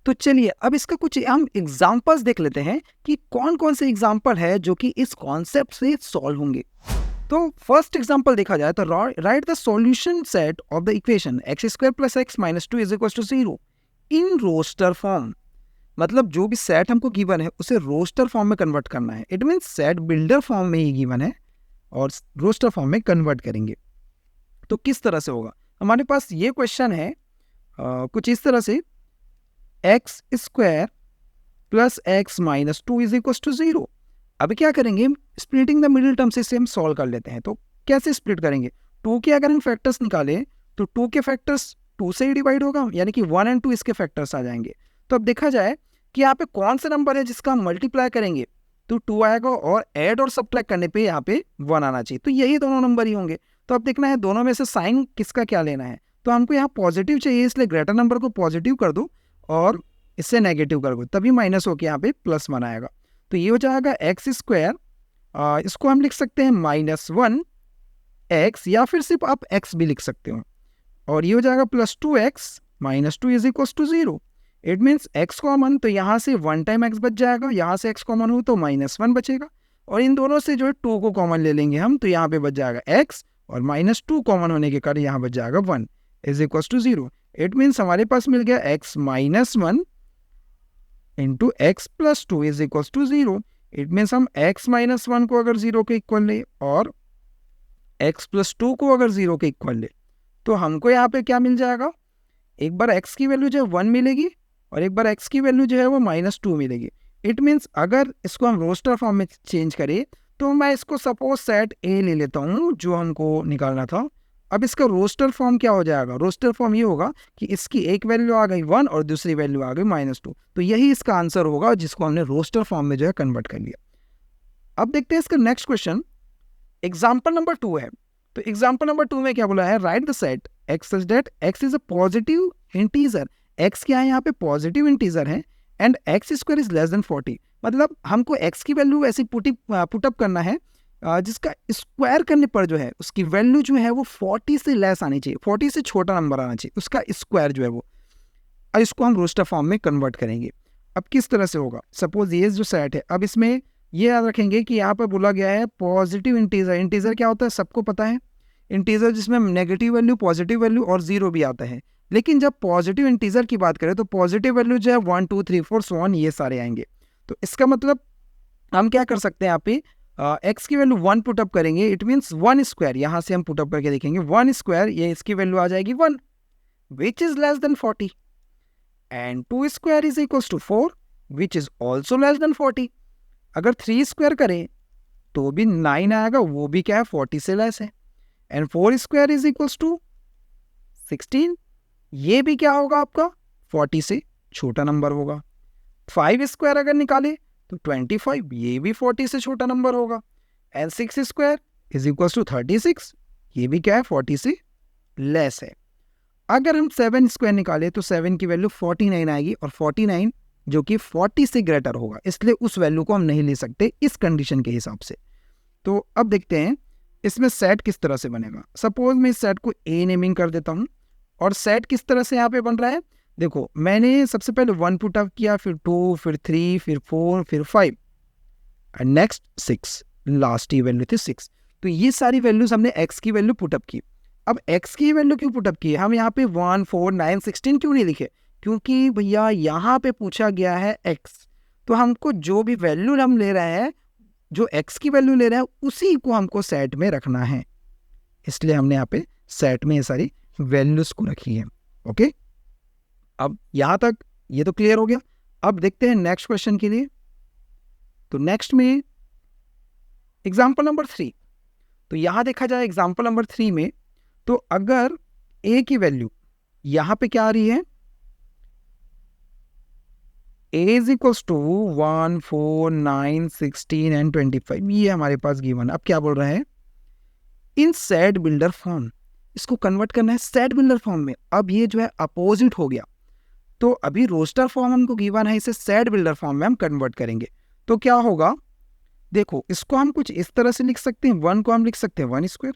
तो चलिए अब इसका कुछ हम एग्जांपल्स देख लेते हैं कि कौन कौन से एग्जांपल है जो कि इस कॉन्सेप्ट से सॉल्व होंगे। तो फर्स्ट एग्जांपल देखा जाए तो write the solution set of the equation x square plus x minus two is equal to 0 in roster form. मतलब जो भी सेट हमको गिवन है उसे रोस्टर फॉर्म में कन्वर्ट करना है। It means set builder form में ही गिवन है और रोस्टर फॉर्म में कन्वर्ट करेंगे। तो किस तरह से होगा, हमारे पास ये क्वेश्चन है कुछ इस तरह से, x square plus x minus two is equal to 0। अभी क्या करेंगे, स्प्लिटिंग द मिडिल टर्म से इसे हम सॉल्व कर लेते हैं। तो कैसे स्प्लिट करेंगे, 2 के अगर हम फैक्टर्स निकालें तो 2 के फैक्टर्स 2 से ही डिवाइड होगा, यानी कि 1 और 2 इसके फैक्टर्स आ जाएंगे। तो अब देखा जाए कि यहाँ पे कौन सा नंबर है जिसका हम मल्टीप्लाई करेंगे तो 2 आएगा और ऐड और सब्ट्रैक्ट करने पे यहाँ पे 1 आना चाहिए। तो यही दोनों नंबर ही होंगे। तो अब देखना है दोनों में से साइन किसका क्या लेना है। तो हमको यहाँ पॉजिटिव चाहिए, इसलिए ग्रेटर नंबर को पॉजिटिव कर दो और इससे नेगेटिव कर दो, तभी माइनस होकर यहाँ पे प्लस 1 आएगा। तो ये हो जाएगा एक्स स्क्वायर, इसको हम लिख सकते हैं -1 एक्स, या फिर सिर्फ आप एक्स भी लिख सकते हो, और ये हो जाएगा plus 2x minus 2 is equal to 0। It means x common, तो यहाँ से 1 टाइम x बच जाएगा, यहाँ से x कॉमन हो तो -1 बचेगा, और इन दोनों से जो है 2 को कॉमन ले लेंगे हम, तो यहाँ पे बच जाएगा x, और -2 कॉमन होने के कारण यहाँ बच जाएगा 1 is equal to 0। It means हमारे पास मिल गया x -1 into x plus 2 is equal to 0। It means हम x -1 को अगर 0 के इक्वल ले और x प्लस 2 को अगर 0 के इक्वल ले तो हमको यहाँ पे क्या मिल जाएगा, एक बार x की वैल्यू जो है 1 मिलेगी और एक बार x की वैल्यू जो है वो -2 मिलेगी। इट मीन्स अगर इसको हम रोस्टर फॉर्म में चेंज करें तो मैं इसको सपोज सेट ए ले लेता हूँ जो हमको निकालना था। अब इसका रोस्टर फॉर्म क्या हो जाएगा, रोस्टर फॉर्म ये होगा कि इसकी एक वैल्यू आ गई 1 और दूसरी वैल्यू आ गई -2। तो यही इसका आंसर होगा जिसको हमने रोस्टर फॉर्म में जो है कन्वर्ट कर लिया। अब देखते हैं इसका नेक्स्ट क्वेश्चन, एग्जाम्पल नंबर 2 है। तो एग्जाम्पल नंबर 2 में क्या बोला है, right the set x such that x is a positive integer. X क्या है यहाँ पे, पॉजिटिव इंटीजर है, and x square is less than 40। मतलब हमको एक्स की वैल्यू ऐसी पुटअप करना है जिसका स्क्वायर करने पर जो है उसकी वैल्यू जो है वो 40 से लेस आनी चाहिए, 40 से छोटा नंबर आना चाहिए उसका स्क्वायर जो है वो। अब इसको हम रोस्टर फॉर्म में कन्वर्ट करेंगे। अब किस तरह से होगा, सपोज ये जो सेट है, अब इसमें ये याद रखेंगे कि यहाँ पर बोला गया है पॉजिटिव इंटीजर। इंटीजर क्या होता है सबको पता है, इंटीजर जिसमें नेगेटिव वैल्यू, पॉजिटिव वैल्यू और 0 भी आता है। लेकिन जब पॉजिटिव इंटीजर की बात करें तो पॉजिटिव वैल्यू जो है 1 2 3 4 सो ऑन ये सारे आएंगे। तो इसका मतलब हम क्या कर सकते हैं, यहाँ पे एक्स की वैल्यू 1 पुटअप करेंगे। इट मीन्स 1 स्क्वायर, यहाँ से हम पुटअप करके देखेंगे 1 स्क्वायर, ये इसकी वैल्यू आ जाएगी 1 which is less than 40, and 2 square is equal to 4 which is also less than 40। अगर 3 स्क्वायर करें तो भी 9 आएगा, वो भी क्या है 40 से लेस है, and 4 square is equals to 16, ये भी क्या होगा आपका 40 से छोटा नंबर होगा। 5 स्क्वायर अगर निकाले तो 25, ये भी 40 से छोटा नंबर होगा, and 6 square is equals to 36, ये भी क्या है 40 से लेस है। अगर हम 7 स्क्वायर निकाले तो 7 की वैल्यू 49 आएगी, और 49 जो कि 40 से ग्रेटर होगा, इसलिए उस वैल्यू को हम नहीं ले सकते इस कंडीशन के हिसाब से। तो अब देखते हैं इसमें सेट किस तरह से बनेगा। सपोज मैं इस सेट को ए नेमिंग कर देता हूँ, और सेट किस तरह से यहाँ पे बन रहा है, देखो मैंने सबसे पहले 1 पुट अप किया, फिर 2, फिर 3, फिर 4, फिर 5 and next 6, last he value थी 6। तो ये सारी वैल्यूज हमने x की वैल्यू पुटअप की। अब x की वैल्यू क्यों पुटअप की, हम यहाँ पे 1 4 9 16 क्यों नहीं लिखे, क्योंकि भैया यहाँ पे पूछा गया है x, तो हमको जो भी वैल्यू हम ले रहे हैं, जो x की वैल्यू ले रहे हैं उसी को हमको सेट में रखना है, इसलिए हमने यहाँ पे सेट में ये सारी वैल्यूज को रखी है। ओके, अब यहाँ तक ये तो क्लियर हो गया। अब देखते हैं नेक्स्ट क्वेश्चन के लिए। तो नेक्स्ट में एग्जाम्पल नंबर 3, तो यहाँ देखा जाए एग्जाम्पल नंबर 3 में, तो अगर a की वैल्यू यहाँ पे क्या आ रही है, a is equals to 1 4 9 16 and 25, ये हमारे पास गिवन। अब क्या बोल रहे हैं, इन सेट बिल्डर फॉर्म, इसको कन्वर्ट करना है सेट बिल्डर फॉर्म में। अब ये जो है अपोजिट हो गया, तो अभी रोस्टर फॉर्म हमको गिवन है, इसे सेट बिल्डर फॉर्म में हम कन्वर्ट करेंगे। तो क्या होगा, देखो इसको हम कुछ इस तरह से लिख सकते हैं, 1 को हम लिख सकते हैं 1 स्क्वायर,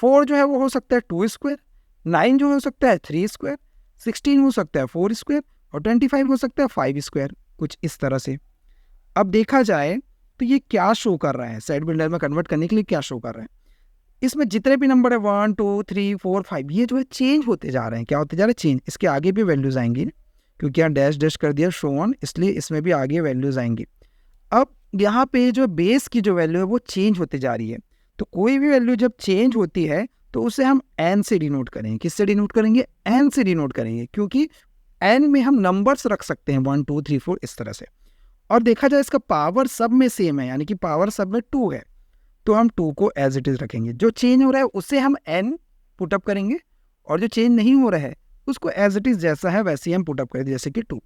4 जो है वो हो सकता है 2 स्क्वायर, 9 जो हो सकता है 3 स्क्वायर, 16 हो सकता है 4 स्क्वायर, और 25 हो सकता है 5 स्क्वायर, कुछ इस तरह से। अब देखा जाए तो ये क्या शो कर रहा है, सेट बिल्डर में कन्वर्ट करने के लिए क्या शो कर रहा है, इसमें जितने भी नंबर है 1 2 3 4 5 ये जो है चेंज होते जा रहे हैं। क्या होते जा रहे हैं? चेंज। इसके आगे भी वैल्यूज आएंगी क्योंकि यहाँ डैश डैश कर दिया शो ऑन, इसलिए इसमें भी आगे वैल्यूज आएंगी। अब यहाँ पे जो बेस की जो वैल्यू है वो चेंज होते जा रही है। तो कोई भी वैल्यू जब चेंज होती है तो उसे हम एन से डिनोट करेंगे। किससे डिनोट करेंगे? एन से डिनोट करेंगे, क्योंकि एन में हम नंबर्स रख सकते हैं 1 2 3 4 इस तरह से। और देखा जाए इसका पावर सब में सेम है, यानी कि पावर सब में 2 है, तो हम 2 को एज इट इज रखेंगे। जो चेंज हो रहा है उसे हम एन पुटअप करेंगे, और जो चेंज नहीं हो रहा है उसको एज इट इज जैसा है वैसे ही हम पुटअप करेंगे, जैसे कि 2,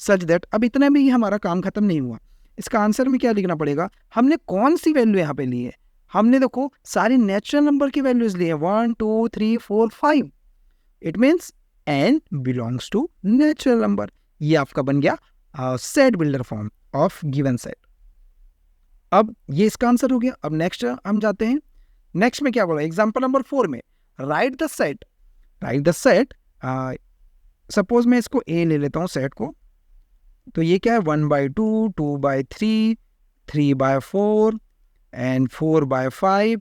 सच दैट। अब इतना में ही हमारा काम खत्म नहीं हुआ। इसका आंसर में क्या लिखना पड़ेगा? हमने कौन सी वैल्यू यहाँ पे ली है? हमने देखो सारी नेचुरल नंबर की वैल्यूज ली है 1 2 3 4 5। It means n belongs to natural number. ये आपका बन गया set builder form of given set. अब ये इसका आंसर हो गया। अब नेक्स्ट हम जाते हैं। नेक्स्ट में क्या बोला? एग्जाम्पल नंबर 4 में right the set. Right the set, suppose मैं इसको a ले लेता हूँ सेट को। तो ये क्या है? 1/2, 2/3, 3/4 एंड 4/5,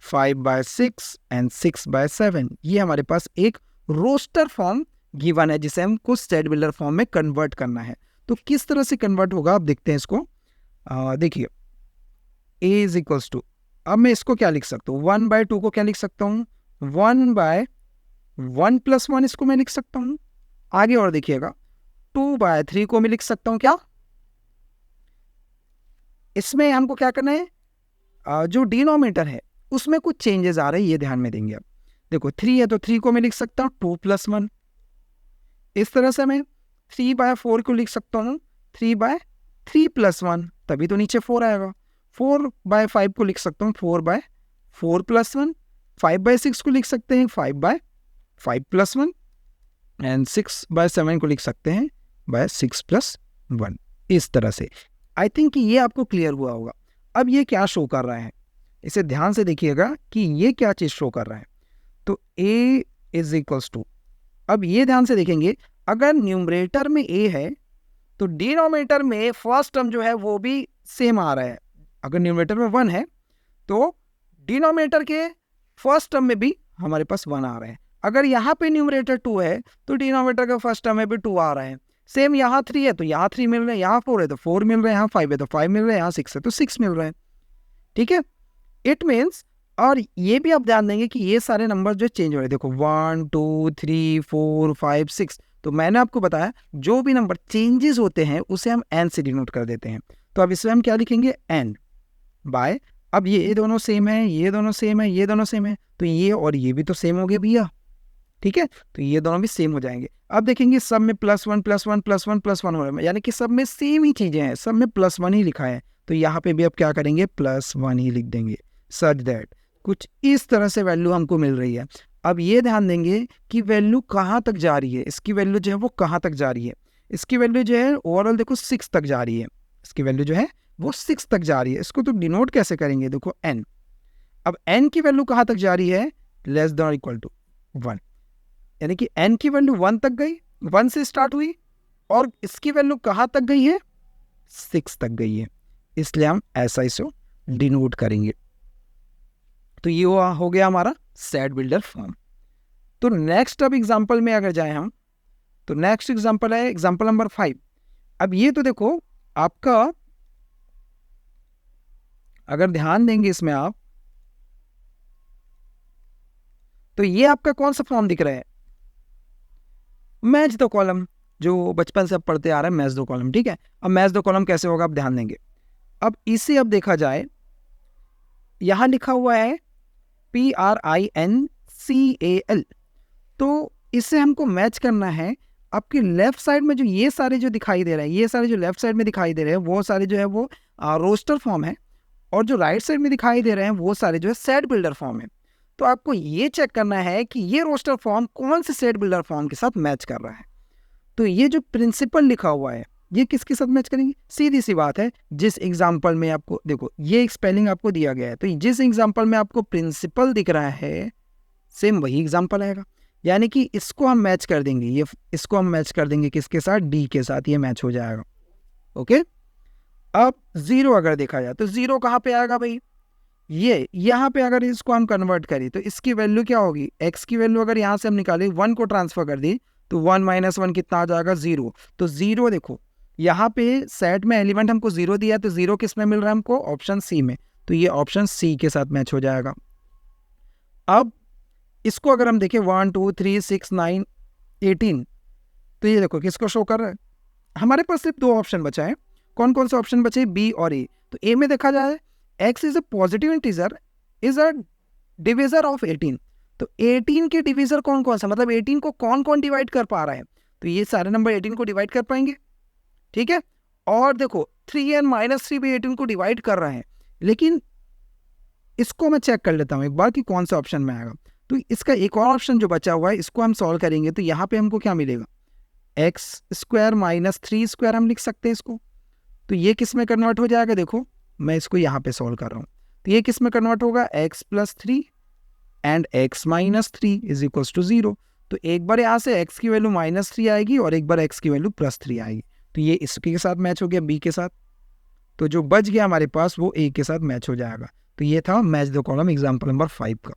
5/6 एंड 6/7। ये हमारे पास एक रोस्टर फॉर्म गिवन है जिसे हमको सेट बिल्डर फॉर्म में कन्वर्ट करना है। तो किस तरह से कन्वर्ट होगा आप देखते हैं इसको। देखिए a इज इक्वल्स टू, अब मैं इसको क्या लिख सकता हूँ? 1/2 को क्या लिख सकता हूँ? 1/1 + 1 इसको मैं लिख सकता हूँ। आगे और देखिएगा 2/3 को मैं लिख सकता हूँ। क्या इसमें हमको क्या करना है? जो डिनोमिनेटर है उसमें कुछ चेंजेस आ रहे हैं, ये ध्यान में देंगे। अब देखो 3 है तो 3 को मैं लिख सकता हूँ 2 + 1। इस तरह से मैं 3/4 को लिख सकता हूँ 3/3 + 1, तभी तो नीचे 4 आएगा। 4/5 को लिख सकता हूँ 4/4 + 1। 5/6 को लिख सकते हैं 5/5 + 1 एंड 6/7 को लिख सकते हैं 6 + 1। इस तरह से आई थिंक ये आपको क्लियर हुआ होगा। अब ये क्या शो कर रहा है, इसे ध्यान से देखिएगा कि ये क्या चीज़ शो कर रहा है। तो a इज इक्वल्स टू, अब ये ध्यान से देखेंगे, अगर न्यूमरेटर में a है तो डिनोमिनेटर में फर्स्ट टर्म जो है वो भी सेम आ रहा है। अगर न्यूमरेटर में 1 है तो डिनोमिनेटर के फर्स्ट टर्म में भी हमारे पास 1 आ रहा है। अगर यहाँ पे न्यूमरेटर 2 है तो डिनोमिनेटर का फर्स्ट टर्म में भी 2 आ रहा है। सेम यहाँ 3 है तो यहाँ 3 मिल रहे हैं, यहाँ 4 है तो 4 मिल रहे हैं, यहाँ 5 है तो 5 मिल रहे हैं, यहाँ 6 है तो 6 मिल रहे हैं। ठीक है, इट मीन्स, और ये भी आप ध्यान देंगे कि ये सारे नंबर जो चेंज हो रहे हैं। देखो 1 2 3 4 5 6, तो मैंने आपको बताया जो भी नंबर चेंजेस होते हैं उसे हम n से डिनोट कर देते हैं। तो अब इसमें हम क्या लिखेंगे? n बाय, अब ये दोनों सेम है, ये दोनों सेम है, ये दोनों सेम है, तो ये और ये भी तो सेम हो गए भैया। ठीक है, तो ये दोनों भी सेम हो जाएंगे। अब देखेंगे सब में +1 +1 +1 +1 हो रहा है, यानी कि सब में सेम ही चीजें हैं, सब में +1 ही लिखा है। तो यहाँ पे भी अब क्या करेंगे? +1 ही लिख देंगे, सच दैट कुछ इस तरह से वैल्यू हमको मिल रही है। अब ये ध्यान देंगे कि वैल्यू कहाँ तक जा रही है, इसकी वैल्यू जो है वो कहाँ तक जा रही है। इसकी वैल्यू जो है ओवरऑल देखो 6 तक जा रही है, इसकी वैल्यू जो है वो 6 तक जा रही है। इसको तो डिनोट कैसे करेंगे? देखो n, अब n की वैल्यू कहाँ तक जा रही है? << 1, यानी कि n की वैल्यू 1 तक गई, 1 से स्टार्ट हुई, और इसकी वैल्यू कहाँ तक गई है? 6 तक गई है, इसलिए हम ऐसा इसे डिनोट करेंगे। तो ये हो गया हमारा सेट बिल्डर फॉर्म। तो नेक्स्ट अब एग्जांपल में अगर जाएं हम, तो नेक्स्ट एग्जांपल है एग्जांपल नंबर 5। अब ये तो देखो आपका, अगर ध्यान देंगे इसमें आप, तो ये आपका कौन सा फॉर्म दिख रहा है? मैच द कॉलम, जो बचपन से अब पढ़ते आ रहे हैं, मैच द कॉलम। ठीक है, अब मैच द कॉलम कैसे होगा आप ध्यान देंगे। अब इसे अब देखा जाए, यहां लिखा हुआ है PRINCAL, तो इससे हमको मैच करना है। आपके लेफ्ट साइड में जो ये सारे जो दिखाई दे रहे हैं, ये सारे जो लेफ्ट साइड में दिखाई दे रहे हैं वो सारे जो है वो रोस्टर फॉर्म है, और जो राइट साइड में दिखाई दे रहे हैं वो सारे जो है सेट बिल्डर फॉर्म है। तो आपको ये चेक करना है कि ये रोस्टर फॉर्म कौन से सेट बिल्डर फॉर्म के साथ मैच कर रहा है। तो ये जो प्रिंसिपल लिखा हुआ है ये किसके साथ मैच करेंगे? सीधी सी बात है, जिस एग्जाम्पल में आपको देखो ये स्पेलिंग आपको दिया गया है, तो जिस एग्जाम्पल में आपको प्रिंसिपल दिख रहा है सेम वही एग्जाम्पल आएगा। यानी कि इसको हम मैच कर देंगे, ये इसको हम मैच कर देंगे किसके साथ, डी के साथ, ये मैच हो जाएगा। ओके, अब 0 अगर देखा जाए तो 0 कहाँ पे आएगा भाई, ये यहाँ पे अगर इसको हम कन्वर्ट करें तो इसकी वैल्यू क्या होगी, x की वैल्यू अगर यहाँ से हम निकालें 1 को ट्रांसफर कर दी तो 1 - 1 कितना आ जाएगा, 0। तो 0 देखो यहाँ पे सेट में एलिमेंट हमको 0 दिया है, तो 0 किस में मिल रहा है हमको, ऑप्शन सी में, तो ये ऑप्शन सी के साथ मैच हो जाएगा। अब इसको अगर हम देखें 1 2 3 6 9 18, तो ये देखो किसको शो कर रहा है, हमारे पास सिर्फ 2 ऑप्शन बचा है। कौन कौन से ऑप्शन बचे, बी और ए। तो ए में देखा जाए x is a positive integer is a divisor of 18। तो 18 के डिविजर कौन कौन सा, मतलब 18 को कौन कौन डिवाइड कर पा रहा है, तो ये सारे नंबर 18 को डिवाइड कर पाएंगे, ठीक है। और देखो 3 और -3 भी 18 को डिवाइड कर रहे हैं, लेकिन इसको मैं चेक कर लेता हूँ एक बार कि कौन सा ऑप्शन में आएगा। तो इसका एक और ऑप्शन जो बचा हुआ है इसको हम सॉल्व करेंगे, तो यहाँ पे हमको क्या मिलेगा, x² - 3² हम लिख सकते हैं इसको। तो ये किस में कन्वर्ट हो जाएगा, देखो मैं इसको यहाँ पे सॉल्व कर रहा हूँ, तो ये किस में कन्वर्ट होगा, x + 3 and x - 3 is equals to 0। तो एक बार यहाँ से x की वैल्यू -3 आएगी और एक बार x की वैल्यू +3 आएगी, तो ये इसके साथ मैच हो गया b के साथ। तो जो बच गया हमारे पास वो a के साथ मैच हो जाएगा। तो ये था match the column example number 5 का।